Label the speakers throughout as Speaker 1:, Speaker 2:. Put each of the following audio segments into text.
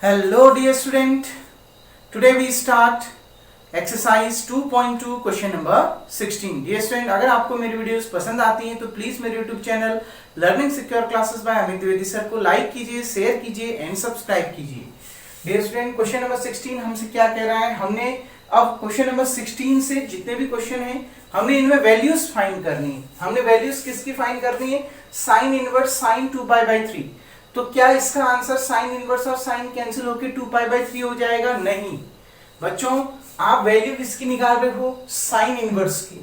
Speaker 1: Hello dear student, today we start exercise 2.2 question number 16. Dear student, अगर आपको मेरी videos पसंद आती हैं तो प्लीज मेरे YouTube channel learning secure classes bye Amit Dwivedi sir को लाइक कीजिए, शेयर कीजिए एंड सब्सक्राइब कीजिए. डियर स्टूडेंट, क्वेश्चन नंबर 16 हमसे क्या कह रहा है. हमने अब क्वेश्चन नंबर 16 से जितने भी क्वेश्चन हैं हमने इनमें वैल्यूज फाइंड करनी है. हमने वैल्यूज किसकी फाइंड करनी है? Sine inverse sine 2π/3. तो क्या इसका आंसर साइन इनवर्स और साइन कैंसिल होकर 2π/3 हो जाएगा? नहीं बच्चों, आप वैल्यू किसकी निकाल रहे हो? साइन इनवर्स की.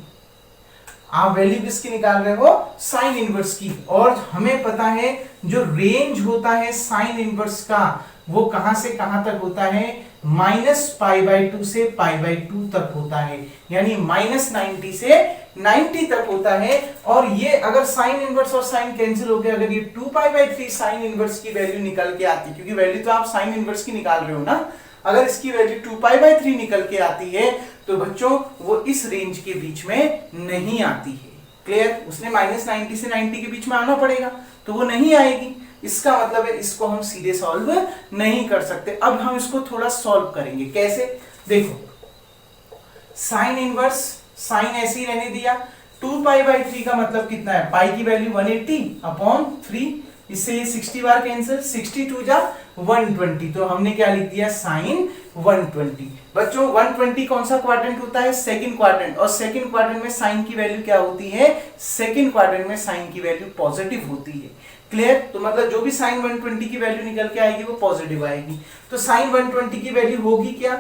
Speaker 1: आप वैल्यू किसकी निकाल रहे हो? साइन इनवर्स की. और हमें पता है जो रेंज होता है साइन इनवर्स का वो कहां से कहां तक होता है? -π/2 से π/2 तक होता है, यानी -90 से 90 तक होता है. और ये अगर साइन इनवर्स और साइन कैंसिल हो गया, अगर ये 2π/3 साइन इनवर्स की वैल्यू निकल के आती, क्योंकि वैल्यू तो आप साइन इनवर्स की निकाल रहे हो ना, अगर इसकी वैल्यू 2π/3 निकल के आती है तो बच्चों वो इस रेंज के बीच में नहीं आती है. क्लियर? उसने -90 से 90 के बीच में आना पड़ेगा, तो वो नहीं आएगी. इसका मतलब है इसको हम सीधे सॉल्व नहीं कर सकते. अब हम इसको थोड़ा सॉल्व करेंगे. कैसे? देखो, साइन इनवर्स साइन ऐसे ही रहने दिया. 2π/3 का मतलब कितना है? पाई की वैल्यू 180/3. इससे ये 60 बार कैंसिल, 62 जा 120. तो हमने क्या लिख दिया? साइन 120. बच्चों 120 कौन सा क्वाड्रेंट होता है? Second quadrant. और सेकंड क्वाड्रेंट में साइन की वैल्यू क्या होती है? सेकंड क्वाड्रेंट में साइन की वैल्यू पॉजिटिव होती है. क्लियर? तो मतलब जो भी साइन 120 की वैल्यू निकल के आएगी वो पॉजिटिव आएगी. तो साइन 120 की वैल्यू होगी क्या?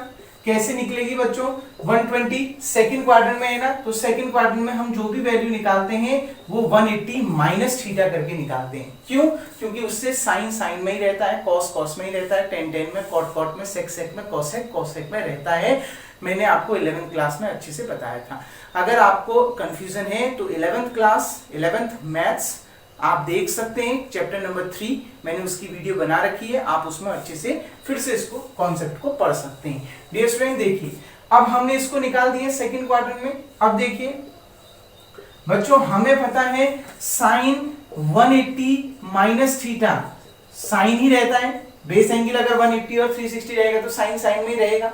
Speaker 1: कैसे निकलेगी बच्चों? 120 सेकंड क्वाड्रेंट में है ना, तो सेकंड क्वाड्रेंट में हम जो भी वैल्यू निकालते हैं वो 180 माइनस थीटा करके निकालते हैं. क्यों? क्योंकि उससे साइन साइन में ही रहता है, कॉस कॉस में ही रहता है, टेन टेन में, कॉट कॉट में, सेक सेक में, कॉसेक कॉसेक में रहता है. मैंने आपको 11th क्लास में अच्छे से बताया था. अगर आपको कंफ्यूजन है तो 11th क्लास 11th मैथ्स आप देख सकते हैं. चैप्टर नंबर 3 मैंने उसकी वीडियो बना रखी है, आप उसमें अच्छे से फिर से इसको कॉन्सेप्ट को पढ़ सकते हैं. डियर स्टूडेंट, देखिए अब हमने इसको निकाल दिया सेकंड क्वाड्रेंट में. अब देखिए बच्चों, हमें पता है साइन 180 माइनस थीटा साइन ही रहता है. बेस एंगल अगर 180 और 360 रहेगा तो साइन साइन में ही रहेगा,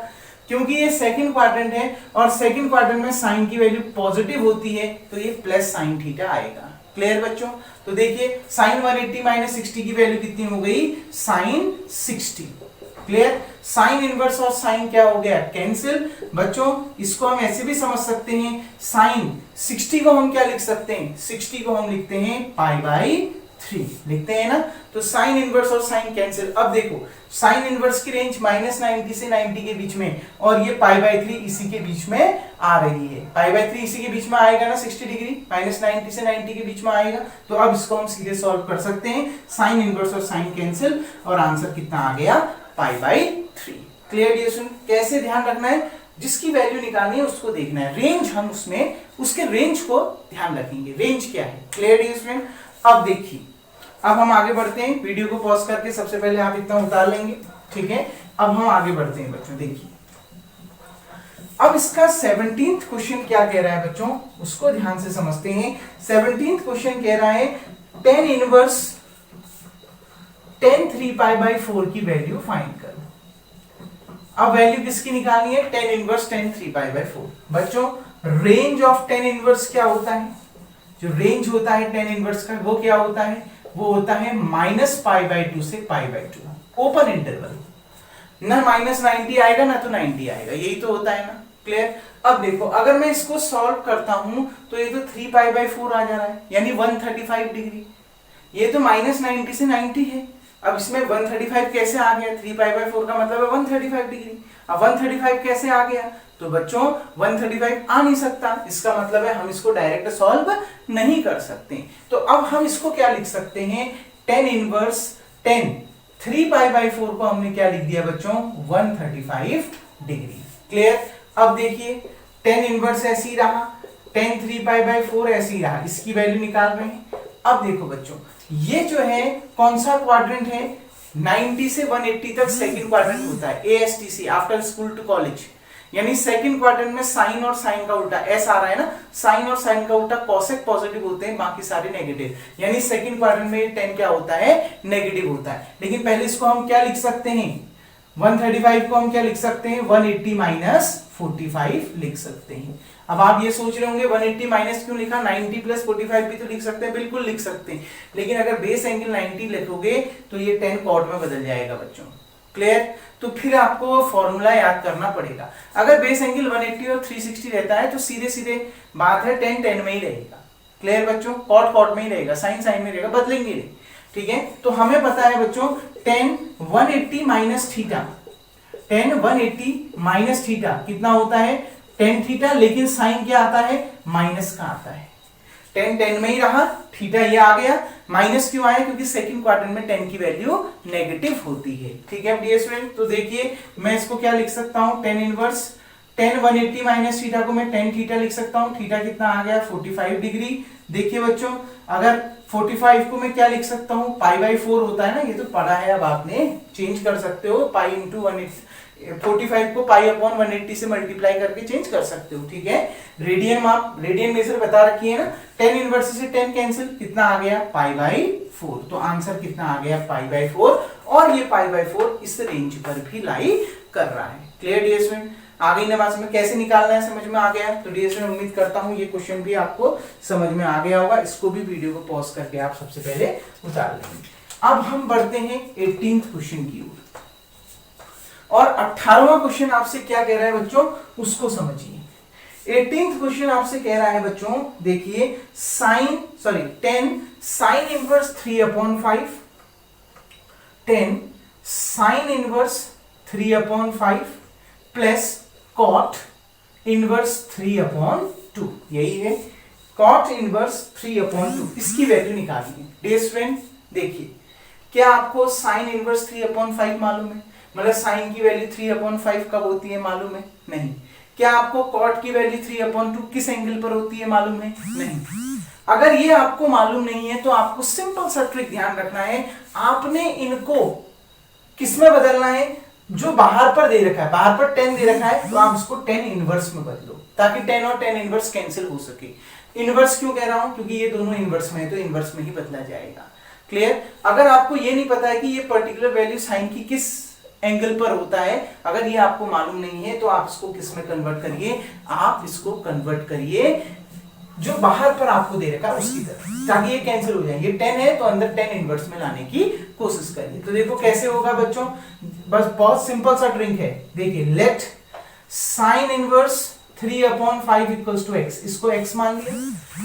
Speaker 1: क्योंकि ये सेकंड क्वाड्रेंट है और सेकंड क्वाड्रेंट में साइन की वैल्यू पॉजिटिव होती है, तो ये प्लस साइन थीटा आएगा. क्लियर बच्चों? तो देखिए साइन 180 माइनस 60 की वैल्यू कितनी हो गई? साइन 60. क्लियर? साइन इनवर्स और साइन क्या हो गया? कैंसिल. बच्चों इसको हम ऐसे भी समझ सकते हैं, साइन 60 को हम क्या लिख सकते हैं? 60 को हम लिखते हैं π/3 लिखते हैं ना. तो साइन इनवर्स और साइन कैंसिल. अब देखो साइन इनवर्स की रेंज -90 से 90 के बीच में, और ये π/3 इसी के बीच में आ रही है. π/3 इसी के बीच में आएगा ना, 60 डिग्री, -90 से 90 के बीच में आएगा. तो अब इसको हम सीधे सॉल्व कर सकते हैं. साइन इनवर्स और साइन कैंसिल, और आंसर कितना आ गया? π/3. Clear dear student? कैसे ध्यान रखना है? जिसकी वैल्यू निकालनी है उसको देखना है. रेंज हम उसमें उसके रेंज को ध्यान रखेंगे. रेंज क्या है? Clear dear student? अब देखिए, अब हम आगे बढ़ते हैं. वीडियो को पॉज करके सबसे पहले आप इतना उतार लेंगे, ठीक है? अब हम आगे बढ़ते हैं बच्चों. देखिए अब इसका 17th क्वेश्चन क्या कह रहा है बच्चों, उसको ध्यान से समझते हैं. 17th क्वेश्चन कह रहा है tan इनवर्स tan 3π/4 की वैल्यू फाइंड करो. अब वैल्यू किसकी निकालनी है? tan inverse tan 3π/4. बच्चों रेंज ऑफ tan इनवर्स क्या होता है? जो रेंज होता है tan इनवर्स का वो क्या होता है? वो होता है -π/2 से π/2. Open interval. ना -90 आएगा ना तो 90 आएगा, यही तो होता है ना. क्लियर? अब देखो अगर मैं इसको सॉल्व करता हूं तो ये तो 3π/4 आ जा रहा है, यानी 135 डिग्री. ये तो -90 से 90 है. अब इसमें 135 कैसे आ गया? 3π/4 का मतलब है 135 डिग्री. अब 135 कैसे आ गया? तो बच्चों 135 आ नहीं सकता. इसका मतलब है हम इसको डायरेक्ट सॉल्व नहीं कर सकते. तो अब हम इसको क्या लिख सकते हैं? tan इनवर्स tan 3π/4 को हमने क्या लिख दिया बच्चों? 135 डिग्री. क्लियर? अब देखिए tan इनवर्स ऐसे ही रहा, tan 3π/4 ऐसे ही रहा. इसकी वैल्यू निकाल रहे हैं. अब देखो बच्चों, ये जो है कौन सा क्वाड्रेंट है? 90 से 180 तक सेकंड क्वाड्रेंट होता है, ASTC, after school to college. यानी सेकंड क्वाड्रेंट में साइन और साइन का उल्टा ऐसा आ रहा है ना, साइन और साइन का उल्टा कॉसेक पॉजिटिव होते हैं, बाकी सारे नेगेटिव. यानी सेकंड क्वाड्रेंट में 10 क्या होता है? नेगेटिव होता है. लेकिन पहले इसको हम क्या लिख सकते हैं? 135 को हम क्या लिख सकते हैं, 180 माइनस 45 लिख सकते हैं। अब आप ये सोच रहे होंगे 180 माइनस क्यों लिखा, 90 प्लस 45 भी तो लिख सकते हैं, बिल्कुल लिख सकते हैं, लेकिन अगर बेस एंगल 90 लिखोगे तो ये 10 कॉट में बदल जाएगा बच्चों। क्लियर? तो फिर आपको फॉर्मूला याद करना पड़ेगा। अगर बेस एंगल 180 और 360 रहता है तो सीधे सीधे बात है 10 10 में ही रहेगा। क्लियर बच्चों? कॉट कॉट में ही रहेगा, साइन साइन में रहेगा, बदलेंगे नहीं। ठीक है, तो हमें पता है बच्चों 10 180 माइनस थीटा, 10 180 माइनस थीटा कितना होता है, 10 थीटा, लेकिन साइन क्या आता है, माइनस का आता है। 10 10 में ही रहा, थीटा ये आ गया, माइनस क्यों आया, क्योंकि सेकंड क्वार्टर में 10 की वैल्यू नेगेटिव होती है। ठीक है डियर स्टूडेंट, तो देखिए मैं इसको क्या लिख सकता हूं, 10 इनवर्स 10 180 माइनस थीटा को मैं 10 थीटा लिख सकता हूं। थीटा कितना आ गया, 45 डिग्री। देखिए बच्चों, अगर 45 को मैं क्या लिख सकता हूं, पाई बाई 4 होता है ना, ये तो पढ़ा है, अब आपने चेंज कर सकते हो, पाई इंटू 45 को पाई अपॉन 180 से मल्टीप्लाई करके चेंज कर सकते हो। ठीक है, रेडियन माप, रेडियन मेजर बता रखी है ना, 10 इनवर्स से 10 कैंसिल, कितना आ गया, पाई बाई 4। तो आंसर कितना आ गया, पाई बाई 4, और ये पाई बाई 4 इस रेंज पर भी लाई कर रहा है। Clear dear student? आ गई ना बात में, कैसे निकालना है समझ में आ गया? तो डियर स्टूडेंट उम्मीद करता हूं ये क्वेश्चन भी आपको समझ में आ गया होगा। इसको भी वीडियो को पॉज करके आप सबसे पहले उतार लेंगे। अब हम बढ़ते हैं 18th क्वेश्चन की ओर, और 18वां क्वेश्चन आपसे क्या कह रहा है बच्चों, उसको समझिए। 18th क्वेश्चन आपसे कह रहा है बच्चों, देखिए 10 sine inverse 3/5, 10 sine inverse 3/5 plus cot inverse 3/2, यही है कॉट इनवर्स 3/2, इसकी वैल्यू निकालिए। डियर स्टूडेंट देखिए, क्या आपको साइन इनवर्स 3/5 मालूम है, मतलब साइन की वैल्यू 3/5 कब होती है मालूम है? नहीं। क्या आपको कॉट की वैल्यू 3/2 किस एंगल पर होती है मालूम है? नहीं। अगर ये आपको मालूम नहीं है तो आपको सिंपल सा ट्रिक ध्यान रखना है, आपने इनको किसमें बदलना है, जो बाहर पर दे रखा है, बाहर पर 10 दे रखा है तो आप इसको 10 इनवर्स में बदलो, ताकि 10 और 10 इनवर्स कैंसिल हो सके। इनवर्स क्यों कह रहा हूं, क्योंकि ये दोनों इनवर्स में है तो इनवर्स में ही बदला जाएगा। क्लियर? अगर आपको ये नहीं पता है कि ये पर्टिकुलर वैल्यू साइन की किस एंगल पर होता है, अगर ये आपको मालूम नहीं है तो आप इसको किस में कन्वर्ट करिए, आप इसको कन्वर्ट करिए जो बाहर पर आपको दे रखा है उसकी तरफ, ताकि ये कैंसिल हो जाए। ये 10 है तो अंदर 10 इनवर्स में लाने की कोशिश करिए। तो देखो कैसे होगा बच्चों, बस बहुत सिंपल सा ट्रिक है। देखिए, let sine inverse 3/5 equals to x, इसको x मान लिया,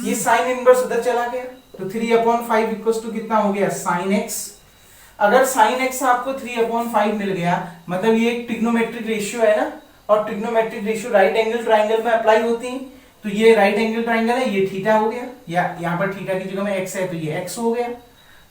Speaker 1: ये साइन इनवर्स उधर चला गया तो 3/5 इक्वल्स टू कितना हो गया, साइन x। अगर साइन x आपको 3/5 मिल गया, मतलब ये एक ट्रिग्नोमेट्रिक रेशियो है ना, और trigonometric ratio right angle triangle में अप्लाई होती है, तो ये राइट एंगल ट्राइंगल है, ये थीटा हो गया, या यहाँ पर थीटा की जगह में x है तो ये x हो गया।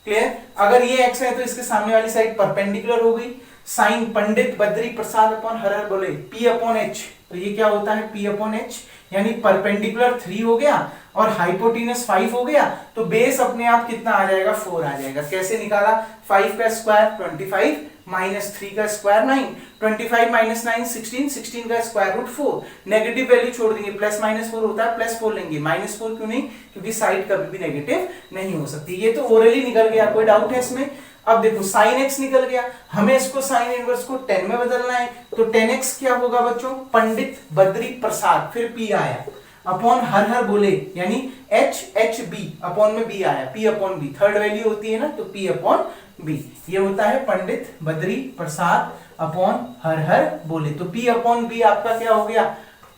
Speaker 1: क्लियर? अगर ये x है तो इसके सामने वाली साइड परपेंडिकुलर हो गई। Sign Pandit Badri Prasad upon her हर बोले P/H, तो ये क्या होता है P/H, यानी परपेंडिकुलर 3 हो गया और हाइपोटेनस 5 हो गया, तो बेस अपने आप कितना आ जाएगा, 4 आ जाएगा। कैसे निकाला, 5 का स्क्वायर 25 माइनस 3 का स्क्वायर 9, 25 माइनस 9 16, 16 का स्क्वायर रूट 4, नेगेटिव वैल्यू छोड़ देंगे, प्लस माइनस 4 होता है, प्लस 4 लेंगे, माइनस 4 क्यों नहीं, क्योंकि साइड कभी भी नेगेटिव नहीं हो सकती। ये तो ओरली निकल गया, कोई डाउट है इसमें? अब देखो साइन x निकल गया, हमें इसको साइन इनवर्स को 10 में बदलना है, तो 10x क्या होगा बच्चों, पंडित बद्री प्रसाद, फिर p आया अपॉन हर हर बोले, यानी HHB अपॉन में b आया, p/b, थर्ड वैल्यू होती है ना, तो p/b, ये होता है पंडित बद्री प्रसाद अपॉन हर हर बोले, तो p/b आपका क्या हो गया,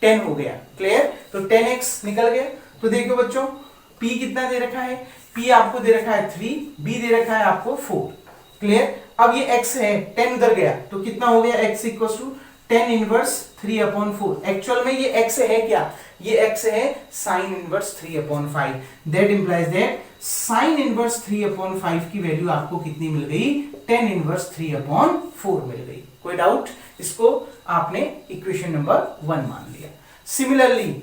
Speaker 1: 10 हो गया। क्लियर? तो 10x निकल गया। तो देखो बच्चों, p कितना दे रखा है, p आपको दे रखा है 3, b दे रखा है आपको 4। क्लियर? अब ये x है, 10 उधर गया तो कितना हो गया, x equal to 10 inverse 3/4। Actual में ये x है क्या, ये x है sine inverse 3/5। That implies that sine inverse 3/5 की वैल्यू आपको कितनी मिल गई, 10 इनवर्स 3/4 मिल गई। कोई डाउट? इसको आपने इक्वेशन नंबर 1 मान लिया। सिमिलरली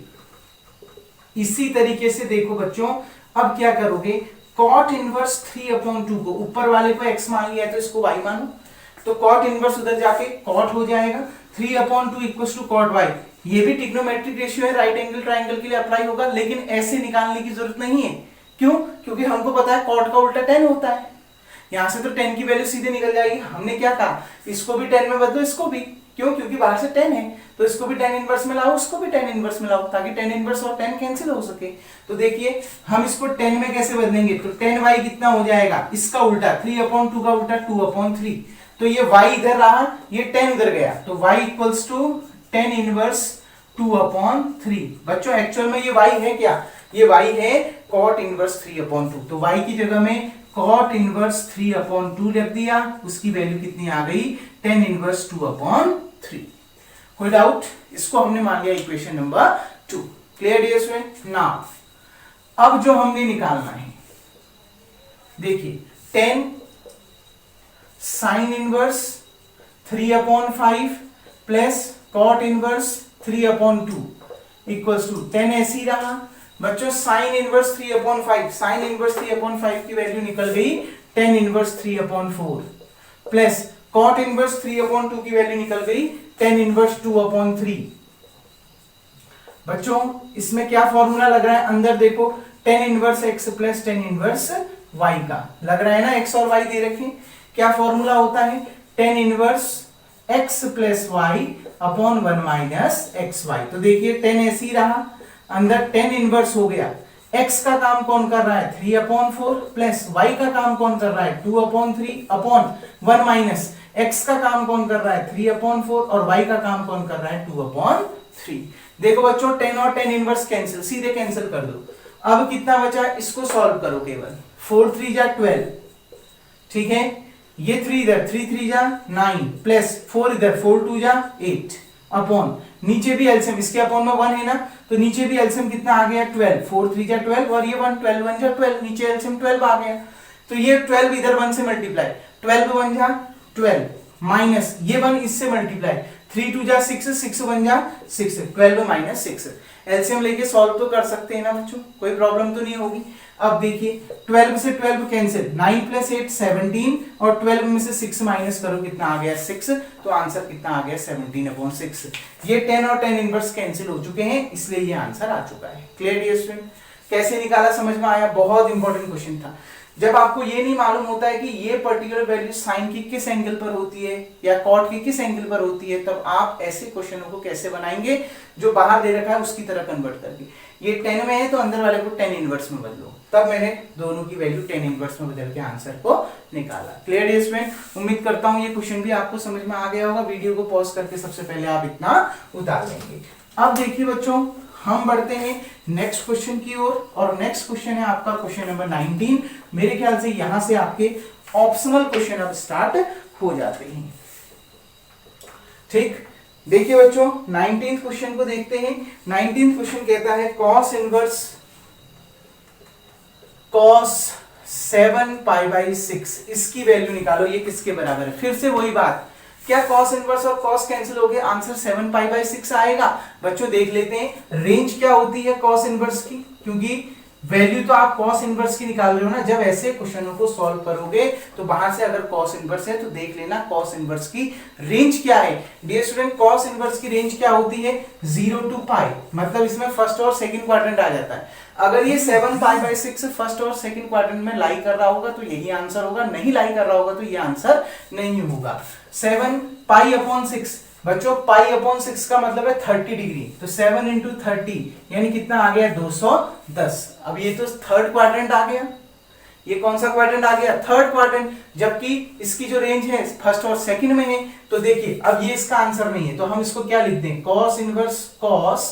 Speaker 1: इसी तरीके से देखो बच्चों, अब क्या करोगे, कॉट इनवर्स 3/2 को, ऊपर वाले को x मान लिया है तो इसको y मानो, तो कॉट इनवर्स उधर जाके कॉट हो जाएगा, 3/2 इक्वल्स टू कॉट y। ये भी ट्रिग्नोमेट्रिक रेशियो है, राइट एंगल ट्राइंगल के लिए अप्लाई होगा, लेकिन ऐसे निकालने की जरूरत नहीं है। क्यों? क्योंकि हमको पता है कॉट का उल्टा 10 होता है। यहाँ से तो 10 की वैल्यू सीधे निकल जाएगी। हमने क्या कहा, इसको भी 10 में बदलो, इसको भी, क्यों, क्योंकि बाहर से 10 है तो इसको भी 10 इनवर्स में लाओ, उसको भी 10 इनवर्स में लाओ, ताकि 10 इनवर्स और 10 कैंसिल हो सके। तो देखिए हम इसको 10 में कैसे बदलेंगे, तो 10y कितना हो जाएगा, इसका उल्टा 3/2 का उल्टा 2/3, तो ये y इधर रहा, ये 10 उधर गया, तो y इक्वल्स टू 10 इनवर्स 2/3। बच्चों एक्चुअल में ये y है क्या, ये y है cot इनवर्स 3/2, तो y की जगह में cot इनवर्स 3/2 लिख दिया, उसकी वैल्यू कितनी आ गई, 10 इनवर्स 2/3। कोई डाउट, इसको हमने मान लिया equation number 2। Clear dear student. Now अब जो हमने निकालना है, देखिए 10 sine inverse 3/5 plus cot inverse 3/2 equals to 10 ऐसी रहा। बच्चों साइन इनवर्स 3/5, साइन इनवर्स 3/5 की वैल्यू निकल गई 10 इनवर्स 3/4 प्लस कॉट इनवर्स 3/2 की वैल्यू निकल गई 10 इनवर्स 2/3। बच्चों इसमें क्या फॉर्मूला लग रहा है, अंदर देखो 10 inverse x plus 10 inverse y का लग रहा है ना, x और y दे रखे, क्या फॉर्मूला होता है 10 inverse x plus y upon 1 minus xy। तो देखिए 10 ऐसी रहा, अंदर 10 इनवर्स हो गया, x का काम कौन कर रहा है 3/4 प्लस y का काम कौन कर रहा है 2/3 अपॉन 1 माइनस x का काम कौन कर रहा है 3/4 और y का काम कौन कर रहा है 2/3। देखो बच्चों 10 और 10 इनवर्स कैंसिल, सीधे कैंसिल कर दो। अब कितना बचा, इसको सॉल्व करो केवल, 4 3 जा 12, ठीक है, ये 3 इधर 3 3 जा 9 प्लस 4 इधर 4 2 जा 8 अपॉन नीचे भी एलसीएम, इसके अपॉन में 1 है ना, तो नीचे भी एलसीएम कितना आ गया 12, 4 3 जा 12 और ये 1 12 1 जा 12, नीचे एलसीएम 12 आ गया, तो ये 12 इधर 1 से मल्टीप्लाई, 12 1 जा 12 माइनस ये 1 इससे मल्टीप्लाई, 3 2 जा 6 6 1 जा 6, 12 माइनस 6, एलसीएम लेके सॉल्व तो कर सकते हैं ना बच्चों, कोई प्रॉब्लम तो नहीं होगी। अब देखिए 12 से 12 कैंसिल, 9 प्लस 8 17 और 12 में से 6 माइनस करो कितना आ गया 6, तो आंसर कितना आ गया 17/6। ये 10 और 10 इनवर्स कैंसिल हो चुके हैं, इसलिए ये आंसर आ चुका है। क्लियर डियर स्टूडेंट, कैसे निकाला समझ में आया, बहुत इंपॉर्टेंट क्वेश्चन था। जब आपको ये नहीं मालूम होता है कि ये पर्टिकुलर वैल्यू साइन की किस एंगल पर होती है या कॉट की किस एंगल पर होती है, तब आप ऐसे क्वेश्चनों को कैसे बनाएंगे, जो बाहर दे रखा है उसकी तरह कन्वर्ट करके, ये 10 में है तो अंदर वाले को 10 इनवर्स में बदलो, तब मैंने दोनों की वैल्यू 10 इनवर्स में बदल के आंसर को निकाला। क्लियर डियर स्टूडेंट, उम्मीद करता हूं ये क्वेश्चन भी आपको समझ में आ गया होगा। वीडियो को पॉज करके सबसे पहले आप इतना उतार लेंगे। अब देखिए बच्चों हम बढ़ते हैं नेक्स्ट क्वेश्चन की ओर, और नेक्स्ट क्वेश्चन है आपका क्वेश्चन नंबर 19। मेरे ख्याल से यहां से आपके ऑप्शनल क्वेश्चन अब स्टार्ट हो जाते हैं। ठीक, देखिए बच्चों 19th क्वेश्चन को देखते हैं। 19th क्वेश्चन कहता है cos इनवर्स cos 7π/6 इसकी वैल्यू निकालो, ये किसके बराबर है। फिर से वही बात, क्या cos इनवर्स और cos कैंसिल हो गए, आंसर 7π/6 आएगा। बच्चों देख लेते हैं रेंज क्या होती है cos इनवर्स की, क्योंकि वैल्यू तो आप cos इनवर्स की निकाल रहे हो ना। जब ऐसे क्वेश्चनों को सॉल्व करोगे तो बाहर से अगर cos इनवर्स है तो देख लेना cos इनवर्स की रेंज क्या है। डियर स्टूडेंट cos इनवर्स की रेंज क्या होती है 0 to π, मतलब इसमें फर्स्ट और सेकंड क्वाड्रेंट आ जाता है। अगर ये 7π/6 फर्स्ट और सेकंड क्वाड्रेंट में लाई कर रहा होगा तो यही आंसर होगा, नहीं लाई कर रहा होगा तो ये आंसर नहीं होगा। 7π/6 बच्चों π/6 का मतलब है 30 डिग्री, तो 7 × 30 यानी कितना आ गया 210। अब ये तो थर्ड क्वाड्रेंट आ गया, ये कौन सा क्वाड्रेंट आ गया थर्ड क्वाड्रेंट, जबकि इसकी जो रेंज है फर्स्ट और सेकंड में है। तो देखिए अब ये इसका आंसर नहीं है, तो हम इसको क्या लिख दें cos इनवर्स cos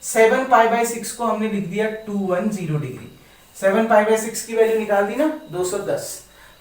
Speaker 1: 7π/6 को हमने लिख दिया 210 डिग्री। 7π/6 की वैल्यू निकाल दी ना 210।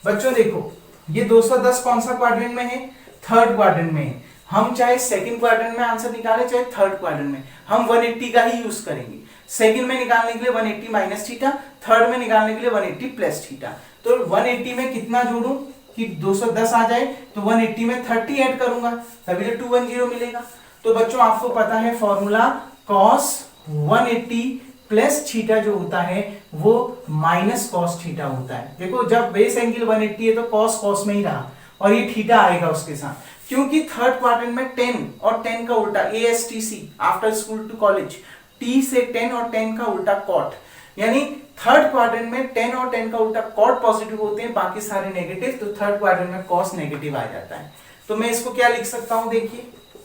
Speaker 1: बच्चों देखो ये 210 कौन सा क्वाड्रेंट में है, थर्ड क्वाड्रेंट में है। हम चाहे सेकंड क्वाड्रेंट में आंसर निकालें चाहे थर्ड क्वाड्रेंट में, हम 180 का ही यूज करेंगे। सेकंड में निकालने के लिए 180 माइनस थीटा, थर्ड में निकालने के लिए 180 प्लस थीटा। तो 180 में कितना जोड़ूं कि 210 आ जाए, तो 180 में 30 ऐड करूंगा तभी तो 210 मिलेगा। तो बच्चों आपको पता है फॉर्मूला cos 180 प्लस थीटा जो होता है वो माइनस cos थीटा होता है। देखो जब बेस एंगल 180 है तो cos cos में ही रहा और ये थीटा आएगा उसके साथ, क्योंकि थर्ड क्वाड्रेंट में 10 और 10 का उल्टा ASTC after school to college, T से 10 और 10 का उल्टा कॉट। यानी थर्ड क्वाड्रेंट में 10 और 10 का उल्टा कॉट पॉजिटिव होते हैं, बाकी सारे नेगेटिव, तो थर्ड क्वाड्रेंट में कॉस नेगेटिव आ जाता है। तो मैं इसको क्या लिख सकता हूं, देखिए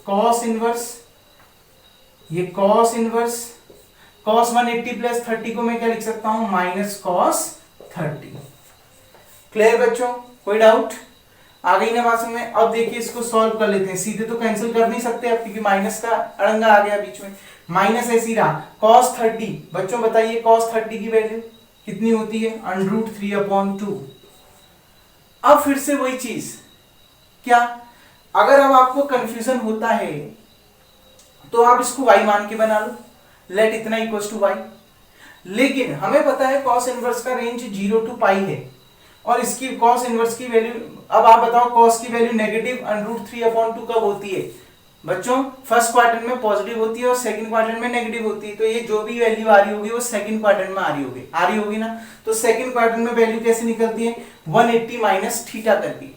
Speaker 1: कॉस इनवर्स, ये कॉस इनवर्स कॉस 180 प्लस 30 को मैं क्या लिख सकता हूं, माइनस कॉस 30। क्लियर बच्चों, कोई डाउट आ गई ना बात समझ में? अब देखिए इसको सॉल्व कर लेते हैं, सीधे तो कैंसिल कर नहीं सकते अब क्योंकि माइनस का अड़ंगा आ गया बीच में, माइनस ऐसी रहा। cos 30 बच्चों बताइए cos 30 की वैल्यू कितनी होती है, √3/2। अब फिर से वही चीज, क्या अगर अब आपको कंफ्यूजन होता है तो आप इसको y मान के बना लो, लेट इतना इक्वल्स टू y। लेकिन हमें पता है cos इनवर्स का रेंज 0 to पाई है और इसकी cos इनवर्स की वैल्यू, अब आप बताओ cos की वैल्यू नेगेटिव √3/2 कब होती है बच्चों, फर्स्ट क्वाड्रेंट में पॉजिटिव होती है और सेकंड क्वाड्रेंट में नेगेटिव होती है। तो ये जो भी वैल्यू आ रही होगी वो सेकंड क्वाड्रेंट में आ रही होगी ना। तो सेकंड क्वाड्रेंट में वैल्यू कैसे निकलती है, 180 माइनस थीटा करके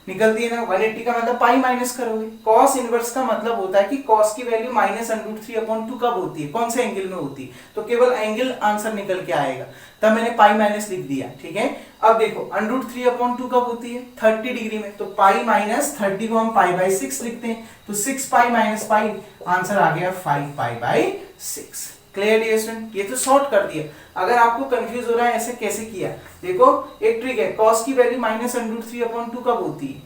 Speaker 1: निकलती है ना। 180 का मतलब पाई माइनस करोगे। cos इनवर्स का मतलब होता है कि cos की वैल्यू माइनस √3/2 कब होती है, कौन से एंगल में होती है, तो केवल एंगल आंसर निकल के आएगा, तब मैंने पाई माइनस लिख दिया। ठीक है, अब देखो √3/2 कब होती है, 30 डिग्री में, तो पाई माइनस 30 को हम π/6 लिखते हैं, तो 6 पाई माइनस पाई, आंसर आ गया 5 π/6। क्लियर डियर स्टूडेंट, ये तो शॉर्ट कर दिया। अगर आपको कंफ्यूज हो रहा है ऐसे कैसे किया, देखो एक ट्रिक है, cos की वैल्यू माइनस √3/2 कब होती है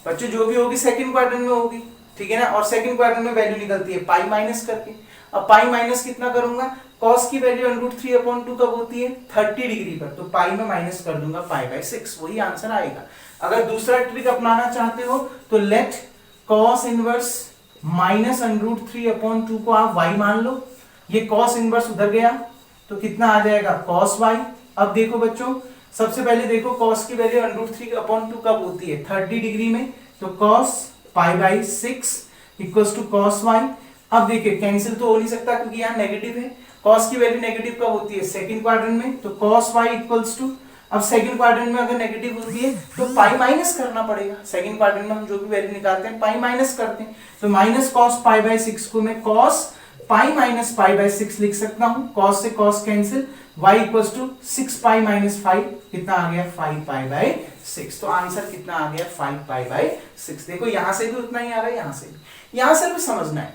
Speaker 1: बच्चों, जो भी होगी सेकंड क्वाड्रेंट में होगी, ठीक है ना, और सेकंड क्वाड्रेंट में वैल्यू निकलती है पाई माइनस करके। अब पाई माइनस कितना करूंगा, cos की वैल्यू √3/2 कब होती है, 30 डिग्री पर, तो पाई में माइनस कर दूंगा π/6, वही आंसर आएगा। अगर दूसरा ट्रिक अपनाना चाहते हो तो लेट cos इनवर्स माइनस √3/2 को आप y मान लो, ये cos इनवर्स उधर गया तो कितना आ जाएगा cos y। अब देखो बच्चों, सबसे पहले देखो cos की वैल्यू √3/2 कब होती है, 30 डिग्री में, तो cos π/6 equals to cos y। अब देखिए कैंसिल तो हो नहीं सकता क्योंकि यहाँ नेगेटिव है, cos की वैल्यू नेगेटिव कब होती है, सेकंड क्वाड्रेंट में, तो cos y इक्वल्स टू, अब सेकंड क्वाड्रेंट में अगर नेगेटिव होती है तो पाई माइनस करना पड़ेगा, सेकंड क्वाड्रेंट में हम जो भी वैल्यू निकालते हैं पाई माइनस करते हैं, तो माइनस cos π/6 को मैं cos पाई माइनस π/6 लिख सकता हूं, cos से cos कैंसिल, y equals to 6 pi minus 5, कितना आ गया 5 π/6, तो आंसर कितना आ गया 5 π/6। देखो यहां से भी उतना ही आ रहा है, यहां से भी समझना है,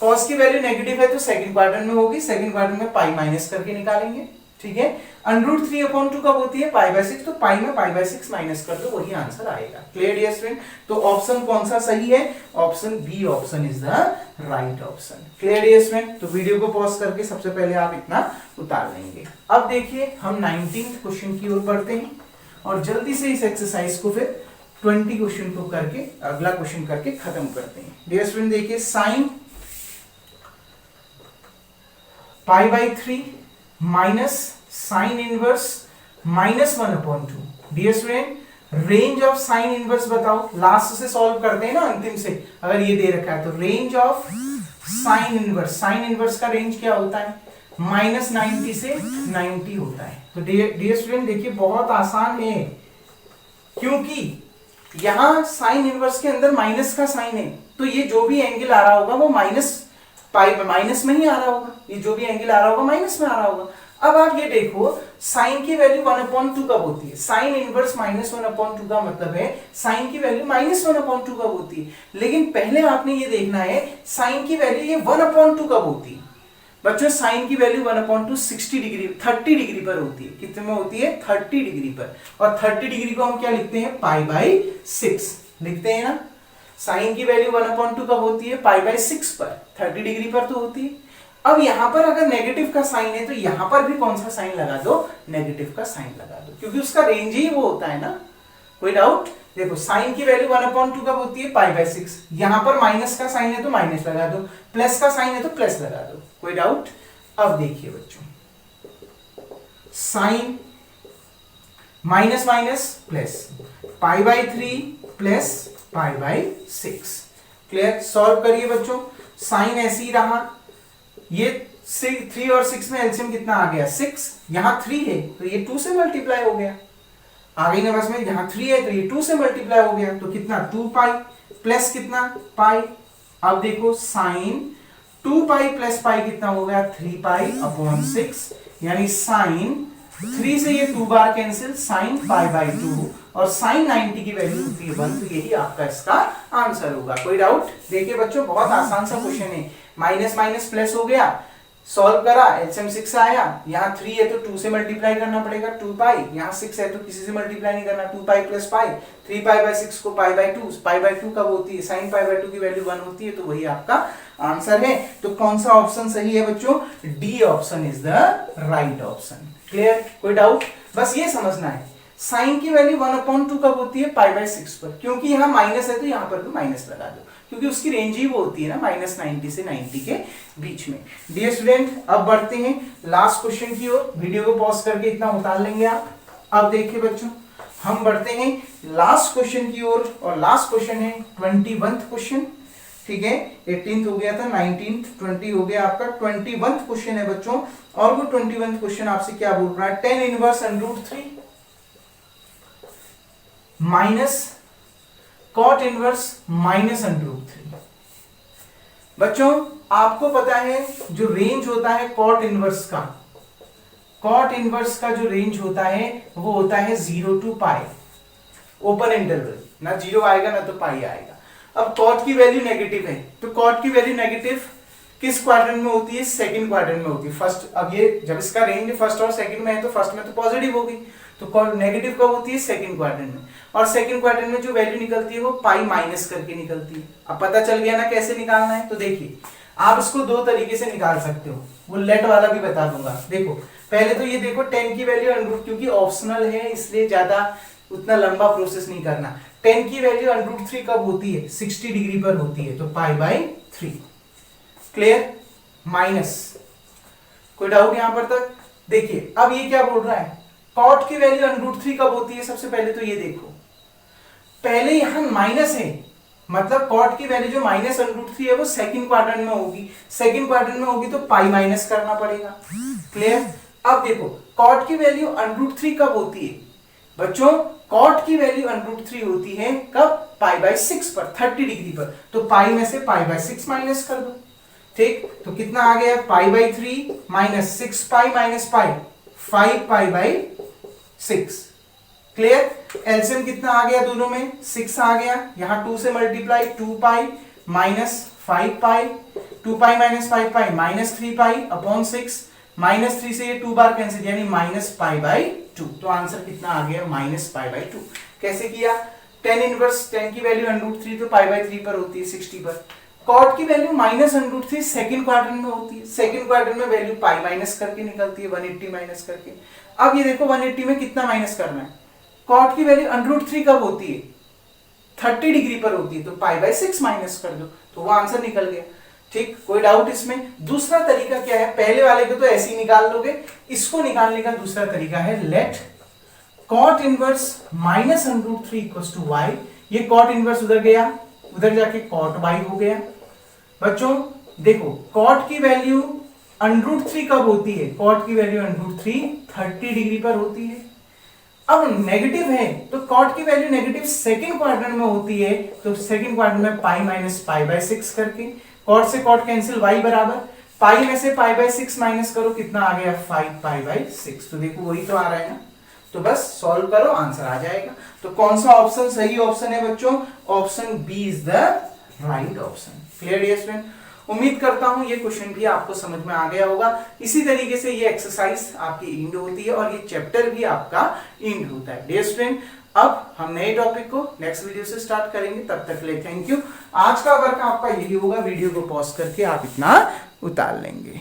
Speaker 1: cos की वैल्यू नेगेटिव है तो सेकंड क्वाड्रेंट में होगी, सेकंड क्वाड्रेंट में पाई माइनस करके निकालेंगे, ठीक है। √3/2 कब होती है, π/6, तो पाई में π/6 माइनस कर दो, वही आंसर आएगा। क्लियर डियर स्टूडेंट, तो ऑप्शन कौन सा सही है, option B option is the right option. Clear dear student, तो वीडियो को पॉज करके सबसे पहले आप इतना उतार लेंगे। अब देखिए हम 19th क्वेश्चन की ओर बढ़ते हैं और जल्दी से इस एक्सरसाइज को फिर 20 क्वेश्चन को करके अगला क्वेश्चन करके खत्म करते हैं। डियर स्टूडेंट देखिए, sine π/3 minus sine inverse -1/2। Dear student, range of sine inverse बताओ, लास्ट से सॉल्व करते हैं ना अंतिम से, अगर ये दे रखा है तो रेंज ऑफ साइन इनवर्स का रेंज क्या होता है, -90 से 90 होता है। तो डियर स्टूडेंट देखिए बहुत आसान है, क्योंकि यहां साइन इनवर्स के अंदर माइनस का साइन है, तो ये जो भी एंगल आ रहा होगा वो माइनस में ही आ रहा होगा, ये जो भी एंगल आ रहा होगा माइनस में आ रहा होगा। अब आप ये देखो, साइन की वैल्यू 1/2 कब होती है, साइन इनवर्स -1/2 का मतलब है साइन की वैल्यू -1/2 कब होती है, लेकिन पहले आपने ये देखना है साइन की वैल्यू ये 1/2 कब होती है। बच्चों साइन की वैल्यू 1/2 60 डिग्री 30 डिग्री पर होती है, कितने में होती है 30 डिग्री पर, और 30 डिग्री को हम क्या लिखते हैं π/6 लिखते हैं ना। साइन की वैल्यू 1/2 कब होती है, π/6 पर, 30 डिग्री पर तो होती है। अब यहां पर अगर नेगेटिव का साइन है तो यहां पर भी कौन सा साइन लगा दो, नेगेटिव का साइन लगा दो, क्योंकि उसका रेंज ही वो होता है ना। कोई डाउट, देखो साइन की वैल्यू 1/2 कब होती है, π/6, यहां पर माइनस का साइन है तो माइनस लगा दो, प्लस का साइन है तो प्लस लगा दो। कोई डाउट। अब देखिए बच्चों, sine minus minus plus, π/3 plus π/6। Clear, solve करिए बच्चों। साइन ऐसे ही रहा, ये 3 और 6 में एलसीएम कितना आ गया 6, यहां 3 है तो ये 2 से मल्टीप्लाई हो गया, आ गई ना बस में, यहां 3 है तो ये 2 से मल्टीप्लाई हो गया, तो कितना 2 पाई प्लस कितना पाई। अब देखो साइन 2 पाई प्लस पाई कितना हो गया 3 पाई अपॉन 6, यानी साइन 3 से ये 2 बार कैंसिल, साइन पाई बाई 2 और साइन 90 की वैल्यू होती है 1, तो यही आपका इसका आंसर होगा। कोई डाउट? देखिए बच्चों बहुत आसान सा क्वेश्चन है, माइनस माइनस प्लस हो गया, सॉल्व करा, एलसीएम 6 आया, यहाँ 3 है तो 2 से मल्टीप्लाई करना पड़ेगा 2 पाई, यहाँ 6 है तो किसी से मल्टीप्लाई नहीं करना, 2 pi plus pi, 3 pi by 6 को पाई बाई 2, पाई बाई 2 कब होती है, साइन पाई बाई 2 की वैल्यू 1 होती है, तो वही आपका आंसर है। तो कौन सा ऑप्शन सही है बच्चों? D option is the right option. Clear? कोई डाउट? बस ये समझना है साइन की वैल्यू 1/2 कब होती है, पाई बाई 6 पर, क्योंकि यहाँ माइनस है तो यहाँ पर भी माइनस लगा दो, क्योंकि उसकी रेंज ही वो होती है ना -90 से 90 के बीच में। डियर स्टूडेंट अब बढ़ते हैं लास्ट क्वेश्चन की ओर, वीडियो को पॉज करके इतना उतार लेंगे आप। अब देखिए बच्चों हम बढ़ते हैं लास्ट क्वेश्चन की ओर, और लास्ट क्वेश्चन है 21वां क्वेश्चन। ठीक है, 18th हो गया था, 19th 20 हो गया आपका, 21वां क्वेश्चन है बच्चों। और वो 21वां क्वेश्चन आपसे क्या बोल रहा है, tan inverse √3 minus cot inverse minus √3। बच्चों आपको पता है जो रेंज होता है कॉट इनवर्स का, कॉट इनवर्स का जो रेंज होता है वो होता है 0 to पाई, ओपन इंटरवल, ना 0 आएगा ना तो पाई आएगा। अब कॉट की वैल्यू नेगेटिव है, तो कॉट की वैल्यू नेगेटिव किस क्वाड्रेंट में होती है, सेकंड क्वाड्रेंट में होती है। फर्स्ट, अब ये जब इसका रेंज फर्स्ट और सेकंड में है तो फर्स्ट में तो पॉजिटिव होगी, तो नेगेटिव कब होती है, सेकंड क्वाड्रेंट में। और सेकंड क्वाड्रेंट में जो वैल्यू निकलती है वो पाई माइनस करके निकलती है। अब पता चल गया ना कैसे निकालना है। तो देखिए आप इसको दो तरीके से निकाल सकते हो, वो लेट वाला भी बता दूंगा। देखो पहले तो ये देखो tan की वैल्यू √, क्योंकि ऑप्शनल है इसलिए ज्यादा उतना लंबा प्रोसेस नहीं करना। tan की वैल्यू √3 कब होती है, 60 डिग्री पर होती है, तो पाई बाई 3। क्लियर? माइनस, कोई डाउट यहां पर तक? देखिए अब ये क्या बोल रहा है, कॉट की वैल्यू √3 कब होती है, सबसे पहले तो ये देखो, पहले यहां माइनस है, मतलब कॉट की वैल्यू जो -√3 है वो सेकंड क्वाड्रेंट में होगी, सेकंड क्वाड्रेंट में होगी तो पाई माइनस करना पड़ेगा। क्लियर? अब देखो कॉट की वैल्यू √3 कब होती है बच्चों, कॉट की वैल्यू √3 होती है कब, पाई बाई 6 पर, 30 डिग्री पर, तो पाई में से पाई बाई 6 माइनस कर दो। ठीक, तो कितना आ गया, pi by 3 minus 6 pi minus pi, 5 pi by 6। Clear? LCM कितना आ गया दोनों में, 6 आ गया, यहां 2 से मल्टीप्लाई, 2 पाई माइनस 5 पाई, 2 पाई minus 5 pi minus 3 pi upon 6, -3 से ये 2 बार कैंसिल, यानी माइनस पाई बाई 2। तो आंसर कितना आ गया, माइनस पाई बाई 2। कैसे किया, tan इनवर्स, tan की वैल्यू √3 तो पाई बाई 3 पर होती है 60 पर, कॉट की वैल्यू -√3 सेकंड क्वाड्रेंट में होती है, सेकंड क्वाड्रेंट में वैल्यू पाई माइनस करके निकलती है, 180 माइनस करके। अब ये देखो 180 में कितना माइनस करना है, कॉट की वैल्यू √3 कब होती है, 30 डिग्री पर होती है, तो पाई बाई 6 माइनस कर दो, तो वो आंसर निकल गया। ठीक, कोई डाउट इसमें? दूसरा तरीका क्या है, पहले वाले को तो ऐसे ही निकाल लोगे, इसको निकालने का दूसरा तरीका है let cot inverse -√3 equals to y। ये कॉट इनवर्स उधर गया, उधर जाके कॉट y हो गया। बच्चों देखो कॉट की वैल्यू √3 कब होती है, कॉट की वैल्यू √3 30 डिग्री पर होती है। अब नेगेटिव है तो कॉट की वैल्यू नेगेटिव सेकंड क्वाड्रेंट में होती है, तो सेकंड क्वाड्रेंट में पाई माइनस पाई बाई 6 करके, कॉट से कॉट कैंसिल, y बराबर पाई में से पाई बाई 6 माइनस करो, कितना आ गया, 5 पाई बाई 6। तो देखो वही तो आ रहा है ना, तो बस सॉल्व करो आंसर आ जाएगा। तो कौन सा ऑप्शन सही ऑप्शन है बच्चों, option B is the right option. Clear dear student? उम्मीद करता हूं ये क्वेश्चन भी आपको समझ में आ गया होगा। इसी तरीके से ये एक्सरसाइज आपकी इंड होती है और ये चैप्टर भी आपका इंड होता है। डियर स्टूडेंट अब हम नए टॉपिक को नेक्स्ट वीडियो से स्टार्ट करेंगे, तब तक के लिए थैंक यू। आज का वर्क आपका यही होगा, वीडियो को पॉज करके आप इतना उतार लेंगे।